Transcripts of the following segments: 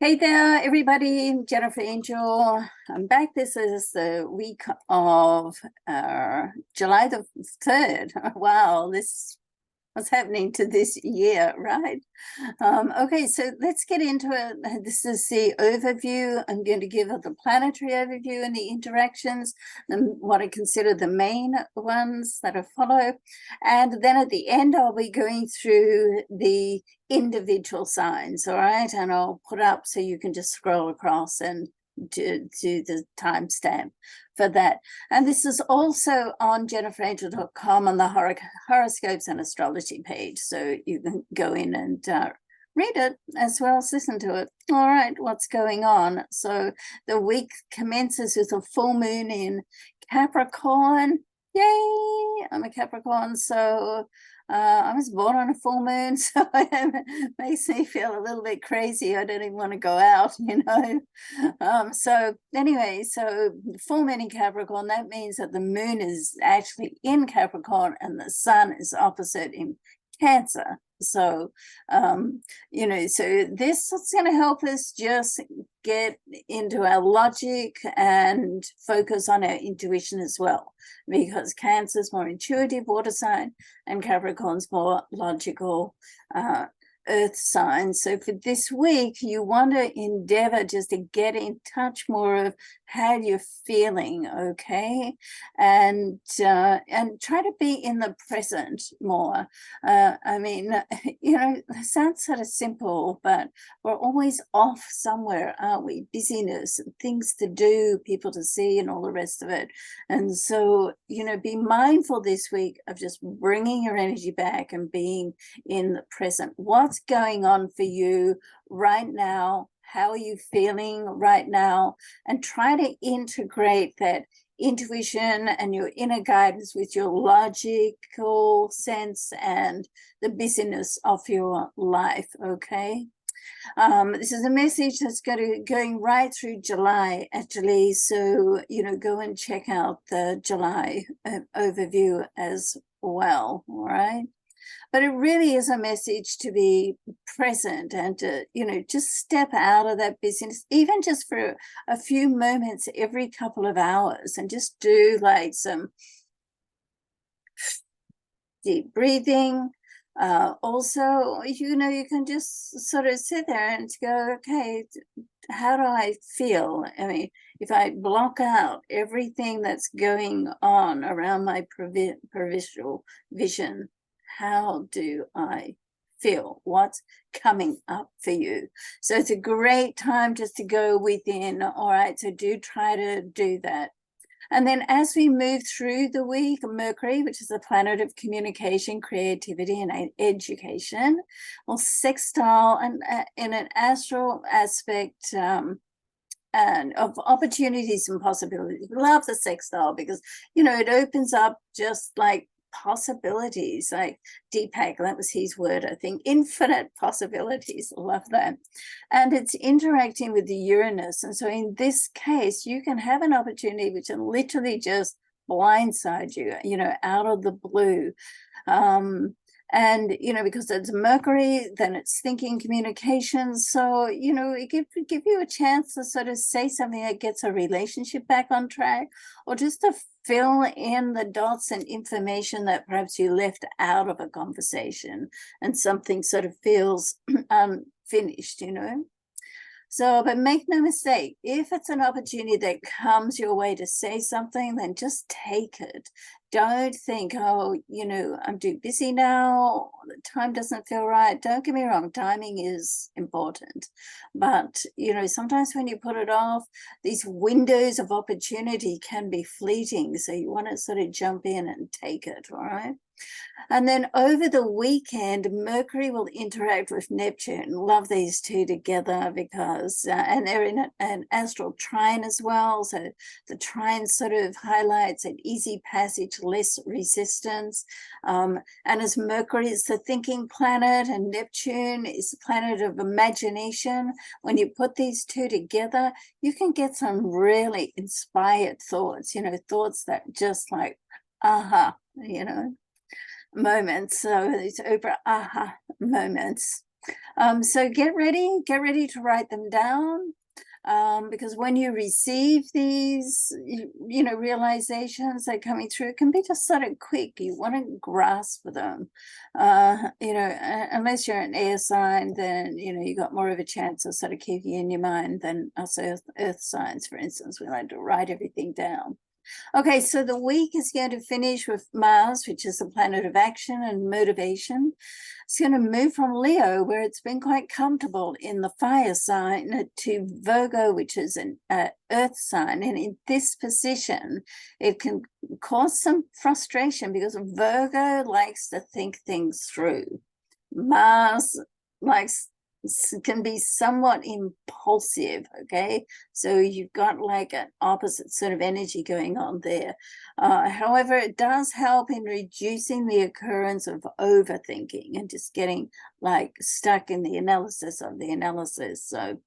Hey there, everybody. Jennifer Angel. I'm back. This is the week of July the 3rd. Wow, this what's happening to this year, right? Okay, so let's get into it. This is the overview. I'm going to give the planetary overview and the interactions, and what I consider the main ones that I follow. And then at the end, I'll be going through the individual signs, all right? And I'll put up so you can just scroll across and do the timestamp for that. And this is also on jenniferangel.com on the horoscopes and astrology page. So you can go in and read it as well as listen to it. All right, what's going on? So the week commences with a full moon in Capricorn. Yay! I'm a Capricorn, so I was born on a full moon, so it makes me feel a little bit crazy. I don't even want to go out, So anyway, so full moon in Capricorn, that means that the moon is actually in Capricorn and the sun is opposite in Cancer. So, so this is going to help us just get into our logic and focus on our intuition as well, because Cancer is more intuitive water sign and Capricorn's more logical earth sign. So for this week, you want to endeavor just to get in touch more of how you're feeling, okay? And try to be in the present more. It sounds sort of simple, but we're always off somewhere, aren't we? Busyness, things to do, people to see, and all the rest of it. And so, be mindful this week of just bringing your energy back and being in the present. What's going on for you right now? How are you feeling right now? And try to integrate that intuition and your inner guidance with your logical sense and the busyness of your life, okay? This is a message that's going right through July, actually. So, go and check out the July overview as well, all right? But it really is a message to be present and to, just step out of that business, even just for a few moments every couple of hours, and just do like some deep breathing. Also, you can just sort of sit there and go, okay, how do I feel? I mean, if I block out everything that's going on around my peripheral vision, how do I feel? What's coming up for you? So it's a great time just to go within. All right, so do try to do that. And then as we move through the week, Mercury, which is the planet of communication, creativity, and education, will sextile and in an astral aspect and of opportunities and possibilities. We love the sextile because, it opens up just like possibilities, like Deepak, that was his word, I think, infinite possibilities. Love that. And it's interacting with the Uranus. And so in this case, you can have an opportunity which can literally just blindside you, out of the blue. And because it's Mercury, then it's thinking, communication. So it give you a chance to sort of say something that gets a relationship back on track, or just to fill in the dots and information that perhaps you left out of a conversation, and something sort of feels unfinished. So, but make no mistake, if it's an opportunity that comes your way to say something, then just take it. Don't think, oh, I'm too busy now, the time doesn't feel right. Don't get me wrong, timing is important. But, sometimes when you put it off, these windows of opportunity can be fleeting. So you want to sort of jump in and take it, all right? And then over the weekend, Mercury will interact with Neptune. Love these two together because, and they're in an astral trine as well. So the trine sort of highlights an easy passage, less resistance. And as Mercury is the thinking planet and Neptune is the planet of imagination, when you put these two together, you can get some really inspired thoughts, thoughts that just like, aha, moments. So these aha moments. So get ready to write them down. Because when you receive these, realizations that are coming through, it can be just sort of quick. You want to grasp them. Unless you're an air sign, then, you got more of a chance of sort of keeping in your mind than us earth signs, for instance. We like to write everything down. Okay, so the week is going to finish with Mars, which is the planet of action and motivation. It's going to move from Leo, where it's been quite comfortable in the fire sign, to Virgo, which is an earth sign. And in this position, it can cause some frustration because Virgo likes to think things through. Mars can be somewhat impulsive, okay? So you've got like an opposite sort of energy going on there. However, it does help in reducing the occurrence of overthinking and just getting like stuck in the analysis of the analysis. So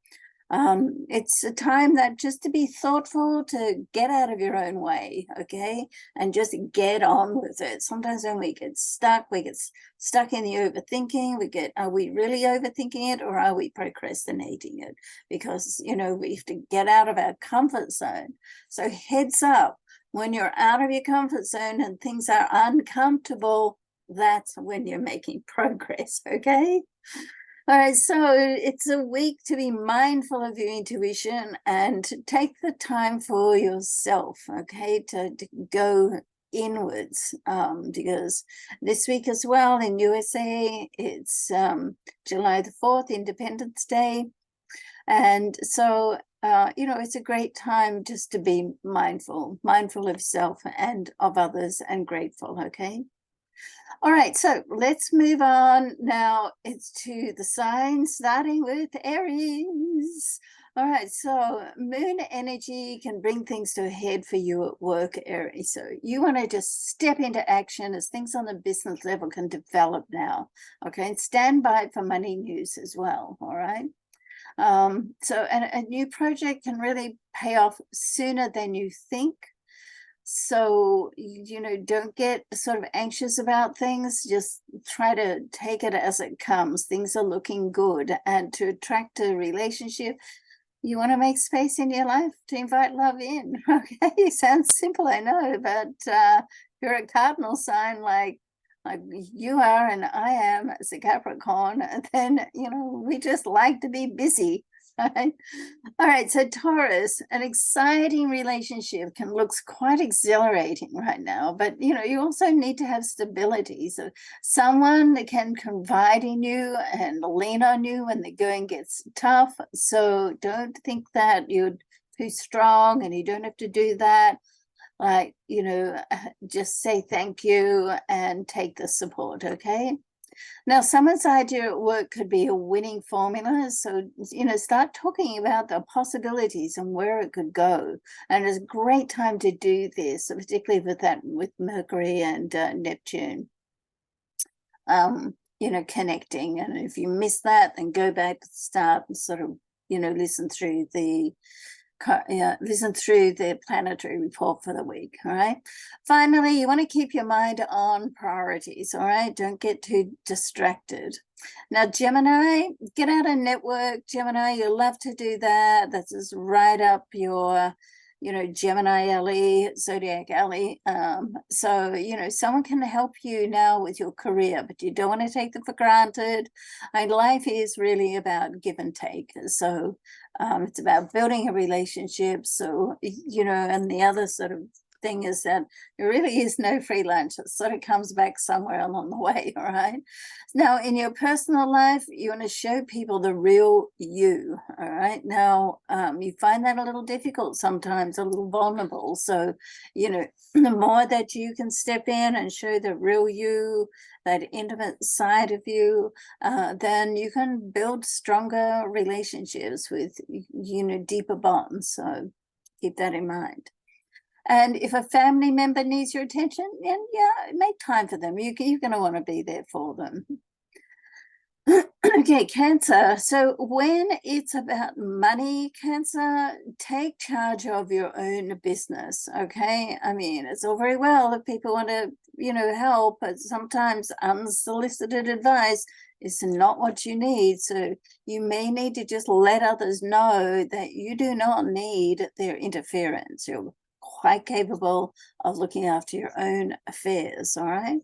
it's a time that just to be thoughtful, to get out of your own way, okay, and just get on with it. Sometimes when we get stuck in the overthinking. Are we really overthinking it, or are we procrastinating it? Because we have to get out of our comfort zone. So heads up, when you're out of your comfort zone and things are uncomfortable, that's when you're making progress, okay? All right, so it's a week to be mindful of your intuition and to take the time for yourself, okay, to go inwards, because this week as well in USA, it's July the 4th, Independence Day. And so, it's a great time just to be mindful of self and of others, and grateful, okay? All right, so let's move on now. It's to the signs, starting with Aries. All right, so moon energy can bring things to a head for you at work, Aries. So you want to just step into action as things on the business level can develop now, okay? And stand by for money news as well, all right? So a new project can really pay off sooner than you think. So, don't get sort of anxious about things. Just try to take it as it comes. Things are looking good. And to attract a relationship, you want to make space in your life to invite love in. Okay, sounds simple, I know, but you're a cardinal sign like you are and I am as a Capricorn, then, we just like to be busy. Right. All right, so Taurus, an exciting relationship can look quite exhilarating right now, but you also need to have stability. So someone that can confide in you and lean on you when the going gets tough. So don't think that you're too strong and you don't have to do that. Like, just say thank you and take the support, okay? Now, someone's idea at work could be a winning formula. So, start talking about the possibilities and where it could go. And it's a great time to do this, particularly with Mercury and Neptune, connecting. And if you miss that, then go back to the start and sort of, listen through the planetary report for the week. All right, finally, you want to keep your mind on priorities. All right, don't get too distracted. Now, Gemini, get out and network. Gemini, you love to do that. This is right up your Gemini alley, zodiac alley. So someone can help you now with your career, but you don't want to take them for granted. And life is really about give and take. So it's about building a relationship. So and the other sort of thing is that there really is no free lunch. It sort of comes back somewhere along the way. All right, now in your personal life, you want to show people the real you. All right, now you find that a little difficult sometimes, a little vulnerable. So the more that you can step in and show the real you, that intimate side of you, then you can build stronger relationships with deeper bonds. So keep that in mind. And if a family member needs your attention, then make time for them. You're going to want to be there for them. Okay, Cancer. So when it's about money, Cancer, take charge of your own business, okay? I mean, it's all very well if people want to, help, but sometimes unsolicited advice is not what you need. So you may need to just let others know that you do not need their interference. You're quite capable of looking after your own affairs, all right?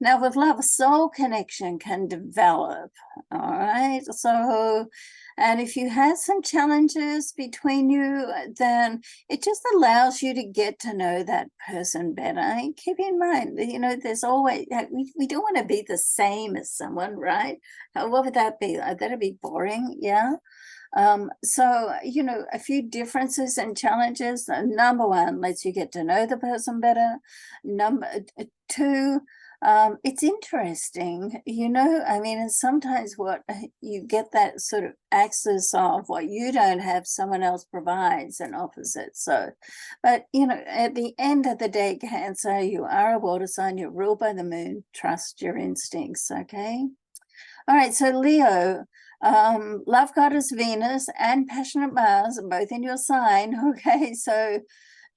Now, with love, a soul connection can develop, all right? So, and if you have some challenges between you, then it just allows you to get to know that person better. And keep in mind, you know, there's always, we don't want to be the same as someone, right? What would that be? That'd be boring, yeah? So, you know, a few differences and challenges. Number one, lets you get to know the person better. Number two, it's interesting, you know, I mean, and sometimes what you get that sort of access of what you don't have, someone else provides and offers it. So, but, you know, at the end of the day, Cancer, you are a water sign, you're ruled by the moon, trust your instincts, okay? All right, so Leo, love goddess Venus and passionate Mars are both in your sign, okay? So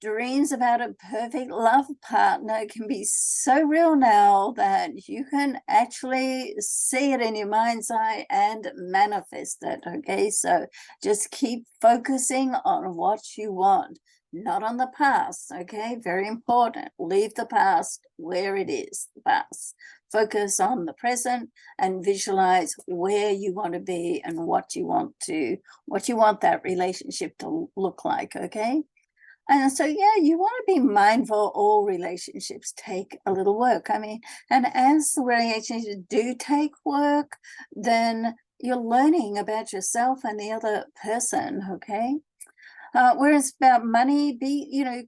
dreams about a perfect love partner can be so real now that you can actually see it in your mind's eye and manifest it, okay? So just keep focusing on what you want, not on the past, okay? Very important. Leave the past where it is, the past. Focus on the present and visualize where you want to be and what you want that relationship to look like, okay? And so, yeah, you want to be mindful all relationships take a little work. I mean, and as the relationships do take work, then you're learning about yourself and the other person, okay? Whereas about money,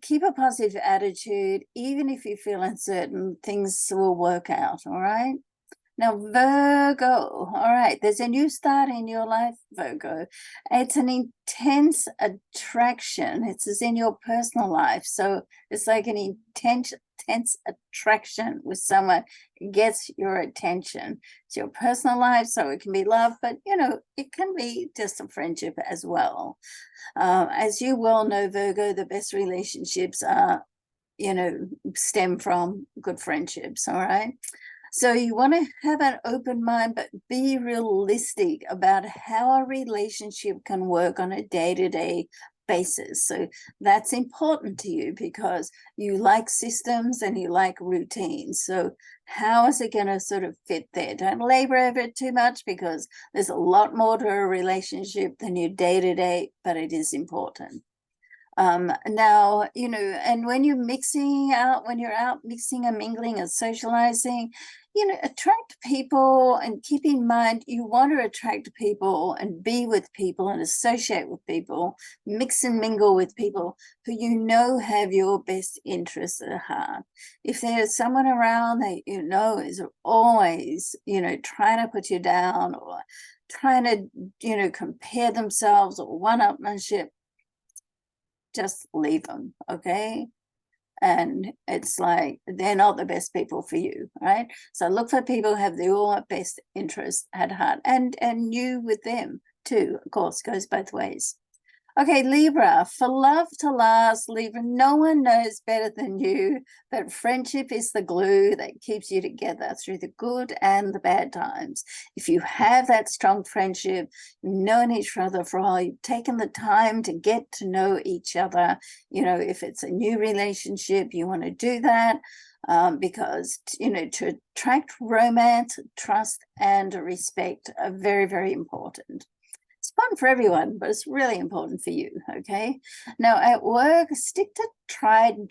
keep a positive attitude. Even if you feel uncertain, things will work out, all right? Now, Virgo, all right, there's a new start in your life, Virgo. It's an intense attraction. It's as in your personal life. So it's like an intense attraction with someone gets your attention. It's your personal life, so it can be love, but, you know, it can be just a friendship as well. As you well know, Virgo, the best relationships are, you know, stem from good friendships, all right? So you want to have an open mind, but be realistic about how a relationship can work on a day-to-day basis. So that's important to you because you like systems and you like routines. So how is it going to sort of fit there? Don't labor over it too much because there's a lot more to a relationship than your day-to-day, but it is important. Now, you know, and when you're out mixing and mingling and socializing, you know, attract people and keep in mind you want to attract people and be with people and associate with people, mix and mingle with people who you know have your best interests at heart. If there's someone around that you know is always, you know, trying to put you down or trying to, you know, compare themselves or one-upmanship, just leave them, okay? And it's like they're not the best people for you, right? So look for people who have your best interest at heart, and you with them too, of course, goes both ways. Okay, Libra, for love to last, Libra, no one knows better than you, but friendship is the glue that keeps you together through the good and the bad times. If you have that strong friendship, you've known each other for a while, you've taken the time to get to know each other, you know, if it's a new relationship, you want to do that. Because, you know, to attract romance, trust, and respect are very, very important. It's fun for everyone, but it's really important for you, okay? Now, at work, stick to tried and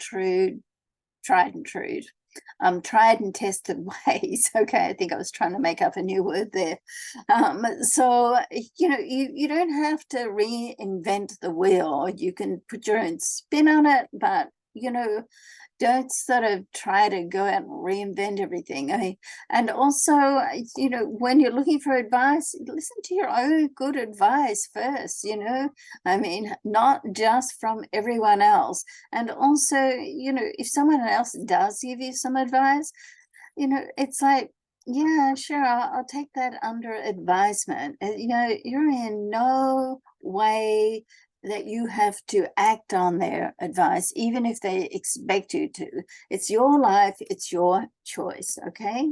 tested ways, okay? I think I was trying to make up a new word there. So, you know, you don't have to reinvent the wheel. You can put your own spin on it, but, you know, don't sort of try to go out and reinvent everything. I mean, and also, you know, when you're looking for advice, listen to your own good advice first, you know, I mean, not just from everyone else. And also, you know, if someone else does give you some advice, you know, it's like, yeah, sure, I'll take that under advisement. You know, you're in no way that you have to act on their advice, even if they expect you to. It's your life, it's your choice, okay?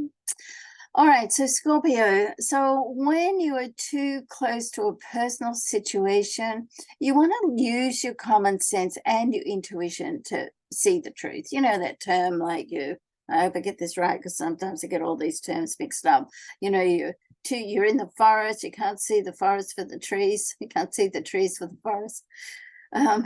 All right, so Scorpio. So when you are too close to a personal situation, you want to use your common sense and your intuition to see the truth. You know that term, like I hope I get this right because sometimes I get all these terms mixed up. You know, you're in the forest, you can't see the forest for the trees, you can't see the trees for the forest.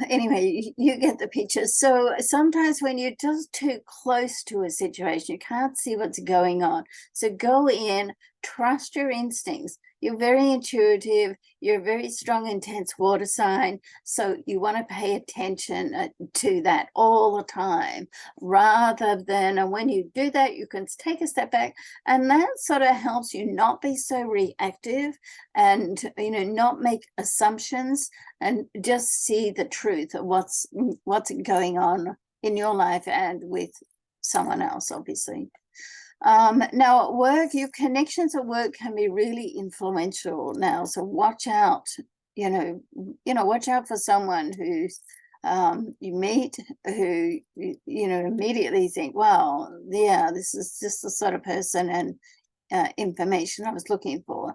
Anyway, you get the picture. So sometimes when you're just too close to a situation, you can't see what's going on. So go in, trust your instincts. You're very intuitive. You're a very strong, intense water sign. So you want to pay attention to that all the time, rather than, and when you do that, you can take a step back, and that sort of helps you not be so reactive and, not make assumptions, and just see the truth of what's going on in your life and with someone else, obviously. Now at work, your connections at work can be really influential now, so watch out. Watch out for someone who's you meet, who immediately think, wow, yeah, this is just the sort of person and information I was looking for.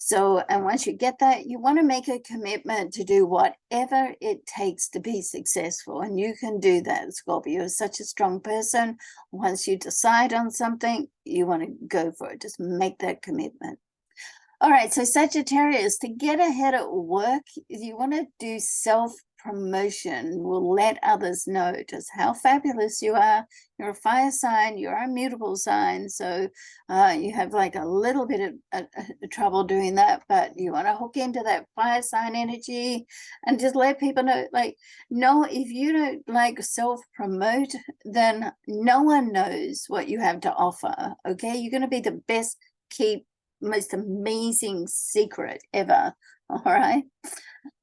So, and once you get that, you want to make a commitment to do whatever it takes to be successful. And you can do that, Scorpio. You're such a strong person. Once you decide on something, you want to go for it. Just make that commitment. All right, so Sagittarius, to get ahead at work, you want to do self-promotion. Will let others know just how fabulous you are. You're a fire sign, you're a mutable sign, so you have like a little bit of trouble doing that, but you want to hook into that fire sign energy and just let people know, no, if you don't like self-promote, then no one knows what you have to offer, okay? You're going to be the best keep most amazing secret ever. All right.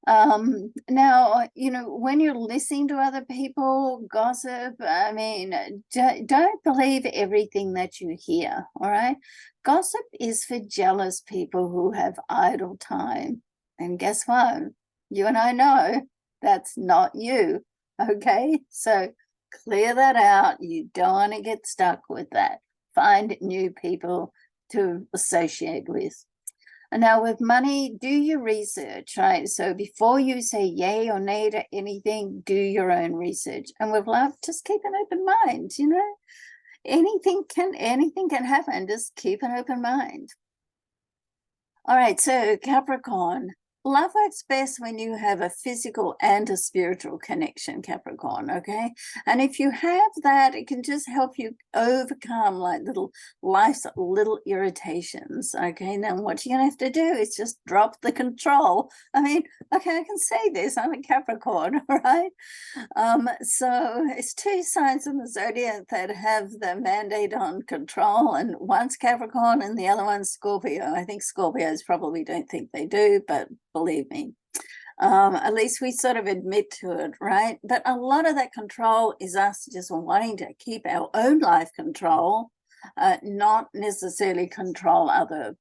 Now, when you're listening to other people gossip, I mean, don't believe everything that you hear. All right. Gossip is for jealous people who have idle time. And guess what? You and I know that's not you. Okay. So clear that out. You don't want to get stuck with that. Find new people to associate with. And now with money, do your research, right? So before you say yay or nay to anything, do your own research. And with love, just keep an open mind, anything can happen. Just keep an open mind. All right, so Capricorn. Love works best when you have a physical and a spiritual connection, Capricorn, okay? And if you have that, it can just help you overcome like life's little irritations, okay? Now what you're gonna have to do is just drop the control. I mean, okay, I can say this, I'm a Capricorn, all right? So it's two signs in the zodiac that have the mandate on control, and one's Capricorn and the other one's Scorpio. I think Scorpios probably don't think they do, but believe me, at least we sort of admit to it, right? But a lot of that control is us just wanting to keep our own life control, not necessarily control other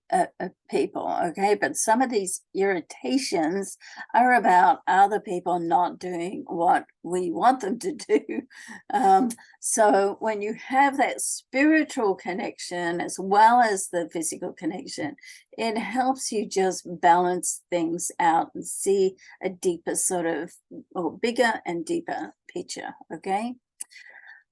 people, okay? But some of these irritations are about other people not doing what we want them to do. So when you have that spiritual connection as well as the physical connection, it helps you just balance things out and see a deeper sort of, or bigger and deeper picture, okay?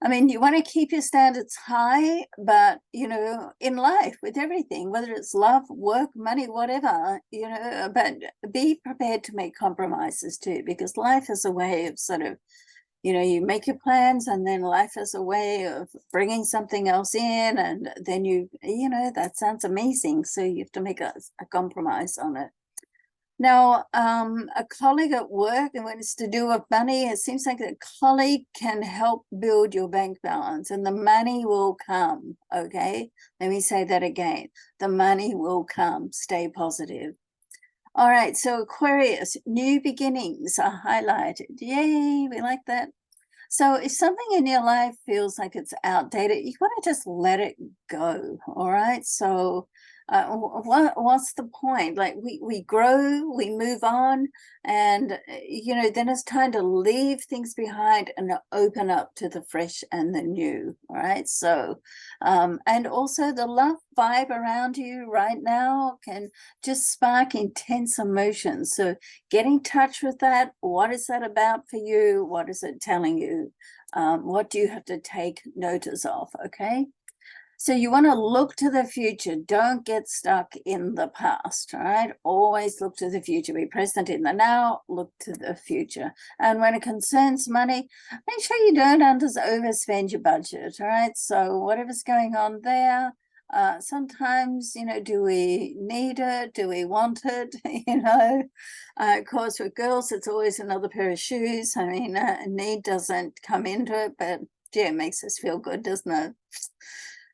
I mean, you want to keep your standards high, but, in life with everything, whether it's love, work, money, whatever, but be prepared to make compromises too, because life is a way of sort of, you make your plans and then life is a way of bringing something else in. And then that sounds amazing. So you have to make a compromise on it. Now, a colleague at work, and when it's to do with money, it seems like a colleague can help build your bank balance and the money will come, okay? Let me say that again. The money will come. Stay positive. All right, so Aquarius, new beginnings are highlighted. Yay, we like that. So if something in your life feels like it's outdated, you want to just let it go, all right? So What's the point? Like we grow, we move on, and then it's time to leave things behind and open up to the fresh and the new. All right. So and also the love vibe around you right now can just spark intense emotions. So get in touch with that. What is that about for you? What is it telling you? What do you have to take notice of? Okay. So you want to look to the future. Don't get stuck in the past, all right? Always look to the future. Be present in the now, look to the future. And when it concerns money, make sure you don't overspend your budget, all right? So whatever's going on there, sometimes, do we need it? Do we want it? Of course, with girls, it's always another pair of shoes. I mean, need doesn't come into it, but yeah, it makes us feel good, doesn't it?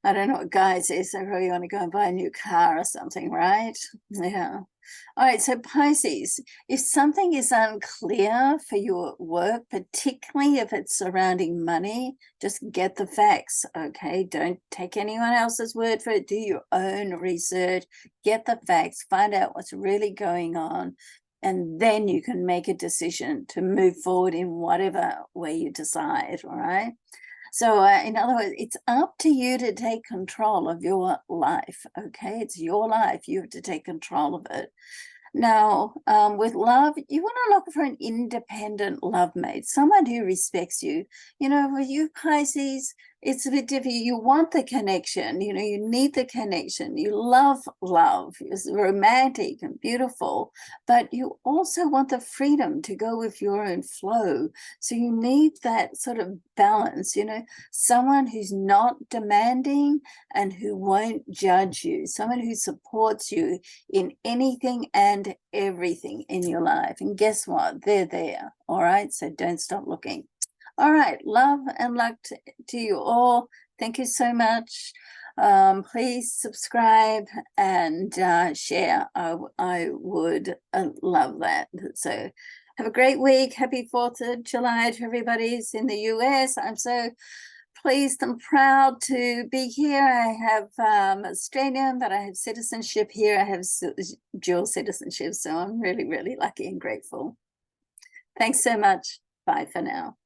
I don't know what guys is. They probably want to go and buy a new car or something, right? Yeah. All right. So Pisces, if something is unclear for you at work, particularly if it's surrounding money, just get the facts. Okay. Don't take anyone else's word for it. Do your own research, get the facts, find out what's really going on. And then you can make a decision to move forward in whatever way you decide. All right. So in other words, it's up to you to take control of your life, okay? It's your life. You have to take control of it. Now, with love, you want to look for an independent love mate, someone who respects you. With you Pisces, it's a bit different. You want the connection, you need the connection. You love love. It's romantic and beautiful, but you also want the freedom to go with your own flow. So you need that sort of balance, someone who's not demanding and who won't judge you, someone who supports you in anything and everything in your life. And guess what? They're there. All right. So don't stop looking. All right. Love and luck to you all. Thank you so much. Please subscribe and share. I would love that. So have a great week. Happy 4th of July to everybody who's in the US. I'm so pleased and proud to be here. I have Australian, but I have citizenship here. I have dual citizenship, so I'm really, really lucky and grateful. Thanks so much. Bye for now.